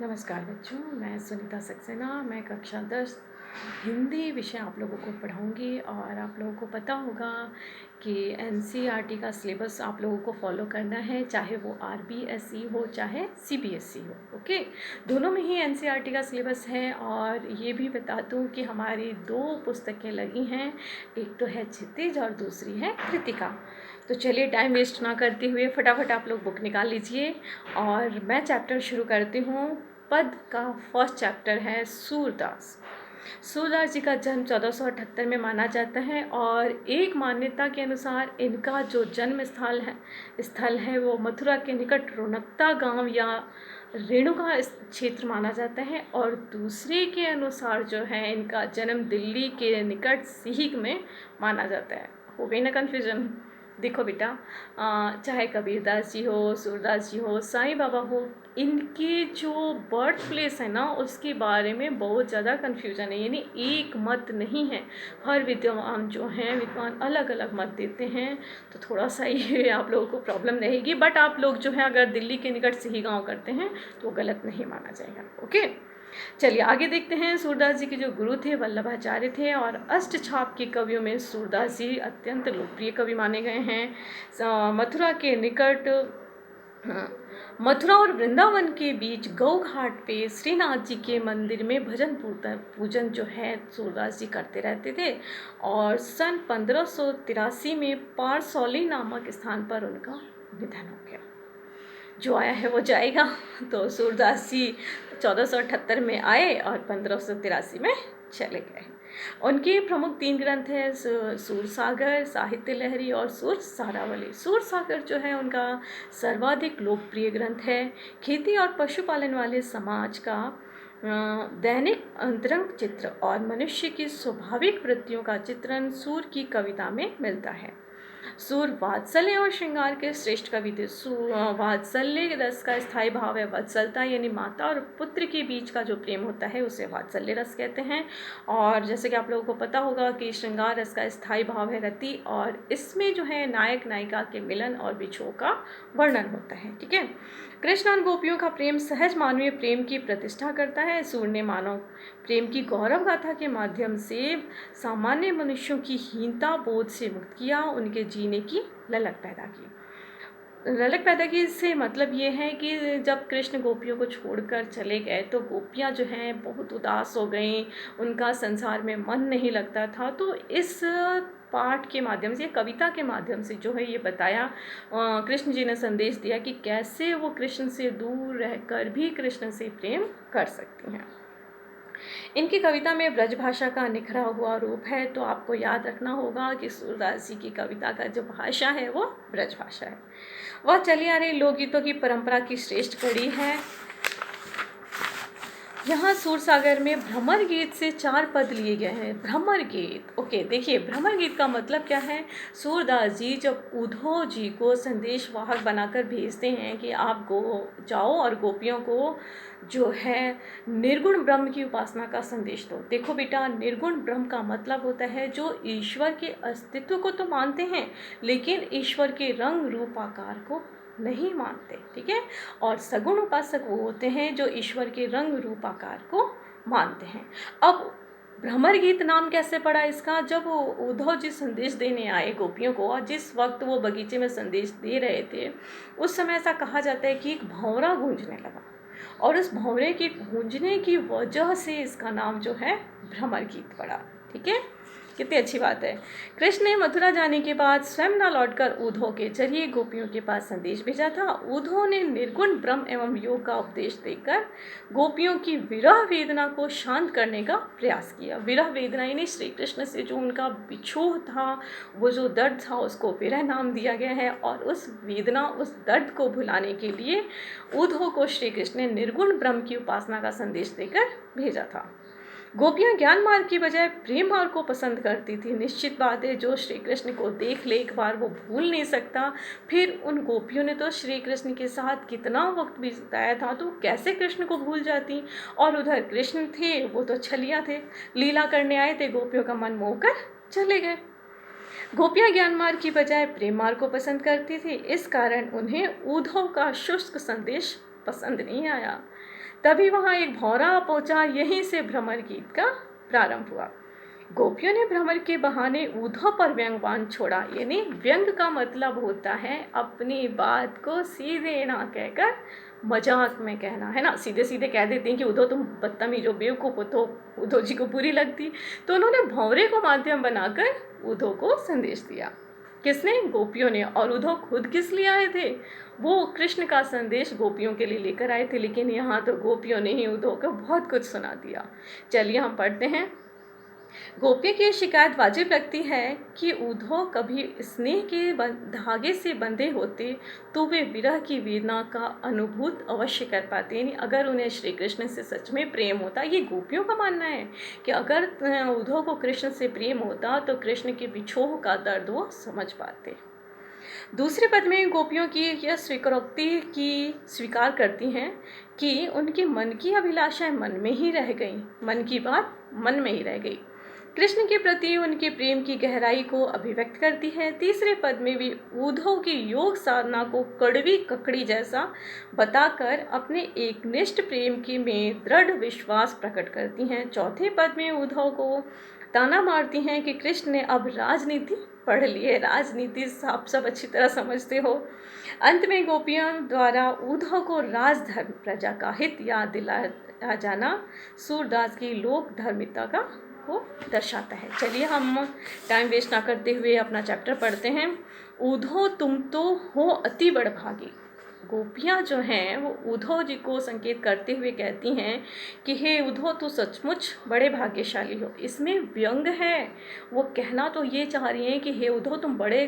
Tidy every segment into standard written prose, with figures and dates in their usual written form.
नमस्कार बच्चों, मैं सुनीता सक्सेना। मैं कक्षा 10 हिंदी विषय आप लोगों को पढ़ाऊंगी। और आप लोगों को पता होगा कि एनसीईआरटी का सिलेबस आप लोगों को फॉलो करना है, चाहे वो आरबीएसई हो चाहे सीबीएसई हो। ओके, दोनों में ही एनसीईआरटी का सिलेबस है। और ये भी बता दूं कि हमारी 2 पुस्तकें लगी हैं, एक तो है क्षितिज और दूसरी है कृतिका। तो चलिए टाइम वेस्ट ना करते हुए फटाफट आप लोग बुक निकाल लीजिए और मैं चैप्टर शुरू करती हूँ। पद का फर्स्ट चैप्टर है सूरदास। सूरदास जी का जन्म 1478 में माना जाता है और एक मान्यता के अनुसार इनका जो जन्म स्थल है वो मथुरा के निकट रोनकता गांव या रेणुका क्षेत्र माना जाता है। और दूसरे के अनुसार जो है इनका जन्म दिल्ली के निकट सीग में माना जाता है। हो गई ना कन्फ्यूजन? देखो बेटा, चाहे कबीरदास जी हो, सूरदास जी हो, साईं बाबा हो, इनके जो बर्थ प्लेस है ना उसके बारे में बहुत ज़्यादा कन्फ्यूजन है, यानी एक मत नहीं है। हर विद्वान अलग अलग मत देते हैं। तो थोड़ा सा ये आप लोगों को प्रॉब्लम रहेगी, बट आप लोग जो है अगर दिल्ली के निकट से ही गाँव करते हैं तो गलत नहीं माना जाएगा। ओके, चलिए आगे देखते हैं। सूरदास जी के जो गुरु थे वल्लभाचार्य थे और अष्टछाप के कवियों में सूरदास जी अत्यंत लोकप्रिय कवि माने गए हैं। मथुरा के निकट मथुरा और वृंदावन के बीच गौ घाट पे श्रीनाथ जी के मंदिर में भजन पूजन जो है सूरदास जी करते रहते थे। और सन 1583 में पारसौली नामक स्थान पर उनका निधन हो गया। जो आया है वो जाएगा। तो सूरदास जी 1478 में आए और 1583 में चले गए। उनके प्रमुख 3 ग्रंथ हैं, सूरसागर, साहित्य लहरी और सूर सारावली। सूरसागर जो है उनका सर्वाधिक लोकप्रिय ग्रंथ है। खेती और पशुपालन वाले समाज का दैनिक अंतरंग चित्र और मनुष्य की स्वाभाविक वृत्तियों का चित्रण सूर की कविता में मिलता है। सूर वात्सल्य और श्रृंगार के श्रेष्ठ कवि थे। वात्सल्य रस का स्थायी भाव है वत्सलता, यानी माता और पुत्र के बीच का जो प्रेम होता है उसे वात्सल्य रस कहते हैं। और जैसे कि आप लोगों को पता होगा कि श्रृंगार रस का स्थायी भाव है रति, और इसमें जो है नायक नायिका के मिलन और विछोह का वर्णन होता है। ठीक है, कृष्ण और गोपियों का प्रेम सहज मानवीय प्रेम की प्रतिष्ठा करता है। सूर ने मानव प्रेम की गौरव गाथा के माध्यम से सामान्य मनुष्यों की हीनता बोध से मुक्त किया, उनके जीने की ललक पैदा की। ललक पैदा की से मतलब ये है कि जब कृष्ण गोपियों को छोड़कर चले गए तो गोपियाँ जो हैं बहुत उदास हो गईं, उनका संसार में मन नहीं लगता था। तो इस पाठ के माध्यम से, कविता के माध्यम से जो है ये बताया, कृष्ण जी ने संदेश दिया कि कैसे वो कृष्ण से दूर रहकर भी कृष्ण से प्रेम कर सकती हैं। इनकी कविता में ब्रज भाषा का निखरा हुआ रूप है। तो आपको याद रखना होगा कि सूरदास जी की कविता का जो भाषा है वो ब्रज भाषा है। वह चली आ रही लोकगीतों की परंपरा की श्रेष्ठ कड़ी है। यहाँ सूरसागर में भ्रमर गीत से 4 पद लिए गए हैं। भ्रमर गीत, ओके, देखिए भ्रमर गीत का मतलब क्या है। सूरदास जी जब उद्धव जी को संदेश वाहक बनाकर भेजते हैं कि आप जाओ और गोपियों को जो है निर्गुण ब्रह्म की उपासना का संदेश दो। देखो बेटा, निर्गुण ब्रह्म का मतलब होता है जो ईश्वर के अस्तित्व को तो मानते हैं लेकिन ईश्वर के रंग रूप आकार को नहीं मानते। ठीक है, और सगुण उपासक वो होते हैं जो ईश्वर के रंग रूप आकार को मानते हैं। अब भ्रमर गीत नाम कैसे पड़ा इसका? जब उद्धव जी संदेश देने आए गोपियों को और जिस वक्त वो बगीचे में संदेश दे रहे थे उस समय ऐसा कहा जाता है कि एक भंवरा गूंजने लगा और उस भंवरे के गूंजने की वजह से इसका नाम जो है भ्रमर गीत पड़ा। ठीक है, कितनी अच्छी बात है। कृष्ण ने मथुरा जाने के बाद स्वयं न लौटकर उद्धव के जरिए गोपियों के पास संदेश भेजा था। उद्धव ने निर्गुण ब्रह्म एवं योग का उपदेश देकर गोपियों की विरह वेदना को शांत करने का प्रयास किया। विरह वेदना यानी श्री कृष्ण से जो उनका बिछोह था, वो जो दर्द था उसको विरह नाम दिया गया है। और उस वेदना, उस दर्द को भुलाने के लिए उद्धव को श्री कृष्ण ने निर्गुण ब्रह्म की उपासना का संदेश देकर भेजा था। गोपियाँ ज्ञान मार्ग की बजाय प्रेम मार्ग को पसंद करती थी। निश्चित बात है, जो श्री कृष्ण को देख ले एक बार वो भूल नहीं सकता। फिर उन गोपियों ने तो श्री कृष्ण के साथ कितना वक्त बिताया था, तो कैसे कृष्ण को भूल जाती। और उधर कृष्ण थे, वो तो छलिया थे, लीला करने आए थे, गोपियों का मन मोह कर चले गए। गोपियाँ ज्ञान मार्ग की बजाय प्रेम मार्ग को पसंद करती थी, इस कारण उन्हें उद्धव का शुष्क संदेश पसंद नहीं आया। तभी वहाँ एक भौरा पहुँचा, यहीं से भ्रमर गीत का प्रारंभ हुआ। गोपियों ने भ्रमर के बहाने उद्धव पर व्यंग्यबाण छोड़ा, यानी व्यंग का मतलब होता है अपनी बात को सीधे ना कहकर मजाक में कहना, है ना। सीधे सीधे कह देते हैं कि उद्धव तुम बदतमीज हो, बेवकूफ़ हो, तो उद्धव जी को बुरी लगती, तो उन्होंने भंवरे को माध्यम बनाकर उद्धव को संदेश दिया। किसने? गोपियों ने। और उद्धव खुद किस लिए आए थे? वो कृष्ण का संदेश गोपियों के लिए लेकर आए थे, लेकिन यहाँ तो गोपियों ने ही उद्धव को बहुत कुछ सुना दिया। चलिए हम पढ़ते हैं। गोपियों की शिकायत वाजिब लगती है कि उद्धव कभी स्नेह के धागे से बंधे होते तो वे विरह की वेदना का अनुभूत अवश्य कर पाते, यानी अगर उन्हें श्री कृष्ण से सच में प्रेम होता। ये गोपियों का मानना है कि अगर उद्धव को कृष्ण से प्रेम होता तो कृष्ण के बिछोह का दर्द वो समझ पाते। दूसरे पद में गोपियों की यह स्वीकारोक्ति की स्वीकार करती हैं कि उनके मन की अभिलाषाएं मन में ही रह गई, मन की बात मन में ही रह गई। कृष्ण के प्रति उनके प्रेम की गहराई को अभिव्यक्त करती है। तीसरे पद में भी उद्धव की योग साधना को कड़वी ककड़ी जैसा बताकर अपने एकनिष्ठ प्रेम के में दृढ़ विश्वास प्रकट करती हैं। चौथे पद में उद्धव को ताना मारती हैं कि कृष्ण ने अब राजनीति पढ़ ली है, राजनीति आप सब अच्छी तरह समझते हो। अंत में गोपियों द्वारा उद्धव को राजधर्म, प्रजा का हित याद दिलाया जाना सूरदास की लोक धर्मिता का को दर्शाता है। चलिए हम टाइम वेस्ट ना करते हुए अपना चैप्टर पढ़ते हैं। उद्धव तुम तो हो अति बड़भागी। गोपियाँ जो हैं वो उद्धव जी को संकेत करते हुए कहती हैं कि हे उद्धव तू सचमुच बड़े भाग्यशाली हो। इसमें व्यंग है, वो कहना तो ये चाह रही हैं कि हे उद्धव तुम बड़े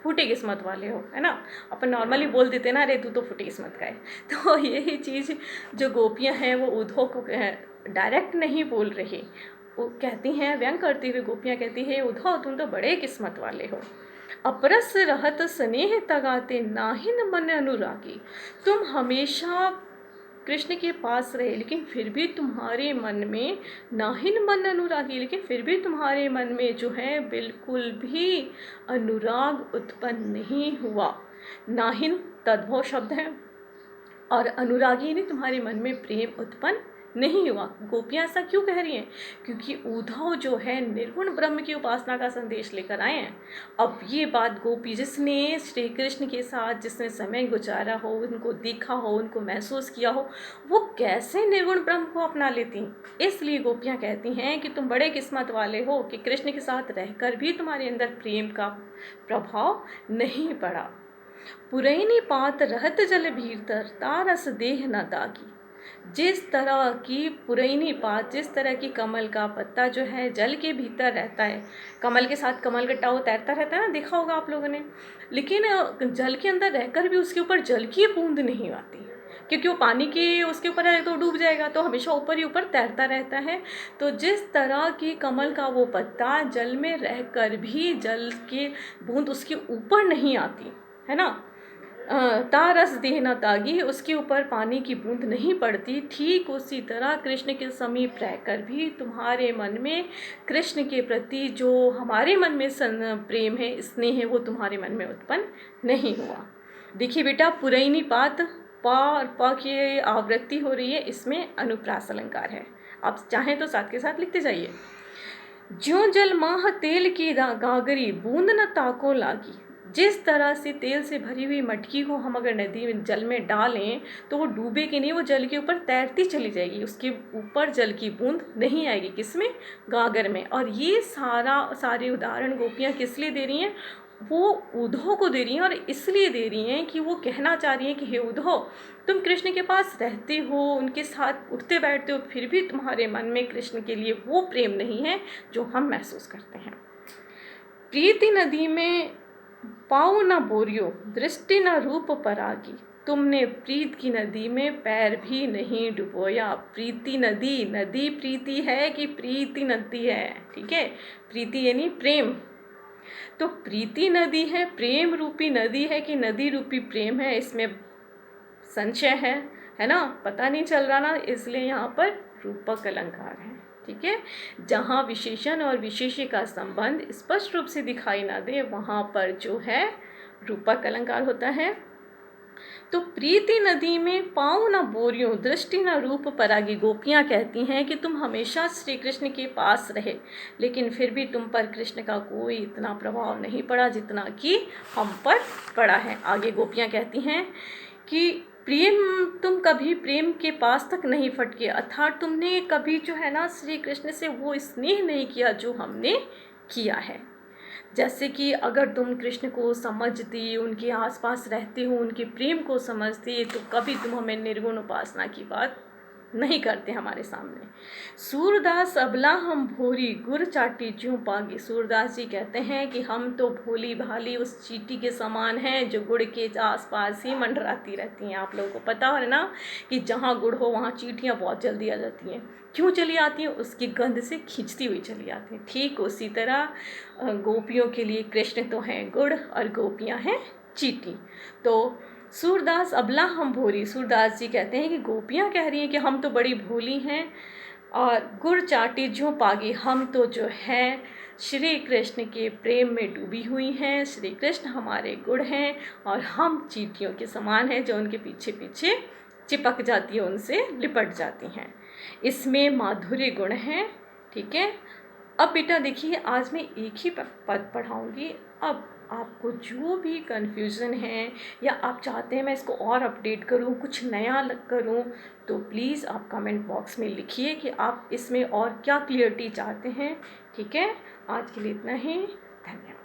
फूटी किस्मत वाले हो, है ना। अपन नॉर्मली बोल देते ना, अरे तू तो फूटी किस्मत का है। तो यही चीज़ जो गोपियाँ हैं वो उद्धव को डायरेक्ट नहीं बोल रही, वो कहती हैं, व्यंग करती हुई गोपियाँ कहती है उद्धव तुम तो बड़े किस्मत वाले हो। अपरस रहत स्नेह तगाते नाहिन मन अनुरागी। तुम हमेशा कृष्ण के पास रहे लेकिन फिर भी तुम्हारे मन में नाहिन मन अनुरागी, लेकिन फिर भी तुम्हारे मन में जो है बिल्कुल भी अनुराग उत्पन्न नहीं हुआ। नाहिन तद्भव शब्द है और अनुरागी ने तुम्हारे मन में प्रेम उत्पन्न नहीं हुआ। गोपियाँ ऐसा क्यों कह रही हैं? क्योंकि उद्धव जो है निर्गुण ब्रह्म की उपासना का संदेश लेकर आए हैं। अब ये बात गोपी जिसने श्री कृष्ण के साथ जिसने समय गुजारा हो, उनको देखा हो, उनको महसूस किया हो, वो कैसे निर्गुण ब्रह्म को अपना लेती। इसलिए गोपियाँ कहती हैं कि तुम बड़े किस्मत वाले हो कि कृष्ण के साथ रहकर भी तुम्हारे अंदर प्रेम का प्रभाव नहीं पड़ा। पुरैनी पात रहत जल भीतर तारस देह न दागी। जिस तरह की पुरैनी पात, जिस तरह की कमल का पत्ता जो है जल के भीतर रहता है, कमल के साथ कमल गट्टा वो तैरता रहता है ना, देखा होगा आप लोगों ने। लेकिन जल के अंदर रहकर भी उसके ऊपर जल की बूंद नहीं आती, क्योंकि वो पानी की उसके ऊपर है तो डूब जाएगा, तो हमेशा ऊपर ही ऊपर तैरता रहता है। तो जिस तरह की कमल का वो पत्ता जल में रहकर भी जल की बूंद उसके ऊपर नहीं आती, है ना, तारस देना तागी, उसके ऊपर पानी की बूंद नहीं पड़ती, ठीक उसी तरह कृष्ण के समीप रहकर भी तुम्हारे मन में कृष्ण के प्रति जो हमारे मन में प्रेम है, स्नेह है, वो तुम्हारे मन में उत्पन्न नहीं हुआ। देखिए बेटा, पुरैनी पात पा और प की आवृत्ति हो रही है, इसमें अनुप्रास अलंकार है। आप चाहें तो साथ के साथ लिखते जाइए। ज्यों जल माह तेल की गागरी बूंद न ताको लागी। जिस तरह से तेल से भरी हुई मटकी को हम अगर नदी में जल में डालें तो वो डूबेगी नहीं, वो जल के ऊपर तैरती चली जाएगी, उसके ऊपर जल की बूंद नहीं आएगी। किसमें? गागर में। और ये सारे उदाहरण गोपियाँ किस लिए दे रही हैं? वो उद्धव को दे रही हैं, और इसलिए दे रही हैं कि वो कहना चाह रही हैं कि हे उद्धव, तुम कृष्ण के पास रहते हो, उनके साथ उठते बैठते हो, फिर भी तुम्हारे मन में कृष्ण के लिए वो प्रेम नहीं है जो हम महसूस करते हैं। प्रीति नदी में पाँव न बोरियो, दृष्टि न रूप परागी। तुमने प्रीत की नदी में पैर भी नहीं डुबोया। प्रीति नदी, नदी प्रीति है कि प्रीति नदी है? ठीक है, प्रीति यानी प्रेम। तो प्रीति नदी है, प्रेम रूपी नदी है कि नदी रूपी प्रेम है, इसमें संशय है ना, पता नहीं चल रहा ना, इसलिए यहाँ पर रूपक अलंकार है। ठीक है, जहाँ विशेषण और विशेष्य का संबंध स्पष्ट रूप से दिखाई ना दे, वहाँ पर जो है रूपक अलंकार होता है। तो प्रीति नदी में पाँव न बोरियों दृष्टि न रूप परागी, गोपियाँ कहती हैं कि तुम हमेशा श्री कृष्ण के पास रहे, लेकिन फिर भी तुम पर कृष्ण का कोई इतना प्रभाव नहीं पड़ा जितना कि हम पर पड़ा है। आगे गोपियाँ कहती हैं कि प्रेम, तुम कभी प्रेम के पास तक नहीं फटके, अर्थात तुमने कभी जो है ना श्री कृष्ण से वो स्नेह नहीं किया जो हमने किया है। जैसे कि अगर तुम कृष्ण को समझती, उनके आसपास रहती हो, उनके प्रेम को समझती, तो कभी तुम हमें निर्गुण उपासना की बात नहीं करते हमारे सामने। सूरदास अबला हम भोरी गुर चाटी ज्यों पागी, सूरदास जी कहते हैं कि हम तो भोली भाली उस चींटी के समान हैं जो गुड़ के आसपास ही मंडराती रहती हैं। आप लोगों को पता है ना कि जहाँ गुड़ हो वहाँ चींटियाँ बहुत जल्दी आ जाती हैं। क्यों चली आती हैं? उसकी गंध से खींचती हुई चली आती हैं। ठीक उसी तरह गोपियों के लिए कृष्ण तो हैं गुड़ और गोपियाँ हैं चींटी। तो सूरदास अबला हम भोली, सूरदास जी कहते हैं कि गोपियाँ कह रही हैं कि हम तो बड़ी भोली हैं, और गुड़ चाटी ज्यों पागी, हम तो जो है श्री कृष्ण के प्रेम में डूबी हुई हैं। श्री कृष्ण हमारे गुड़ हैं और हम चींटियों के समान हैं जो उनके पीछे पीछे चिपक जाती है, उनसे लिपट जाती हैं। इसमें माधुर्य गुण है। ठीक है, अब बेटा देखिए, आज मैं एक ही पद पढ़ाऊँगी। अब आपको जो भी कन्फ्यूज़न है या आप चाहते हैं मैं इसको और अपडेट करूँ, कुछ नया करूँ, तो प्लीज़ आप कमेंट बॉक्स में लिखिए कि आप इसमें और क्या क्लियरिटी चाहते हैं। ठीक है, आज के लिए इतना ही। धन्यवाद।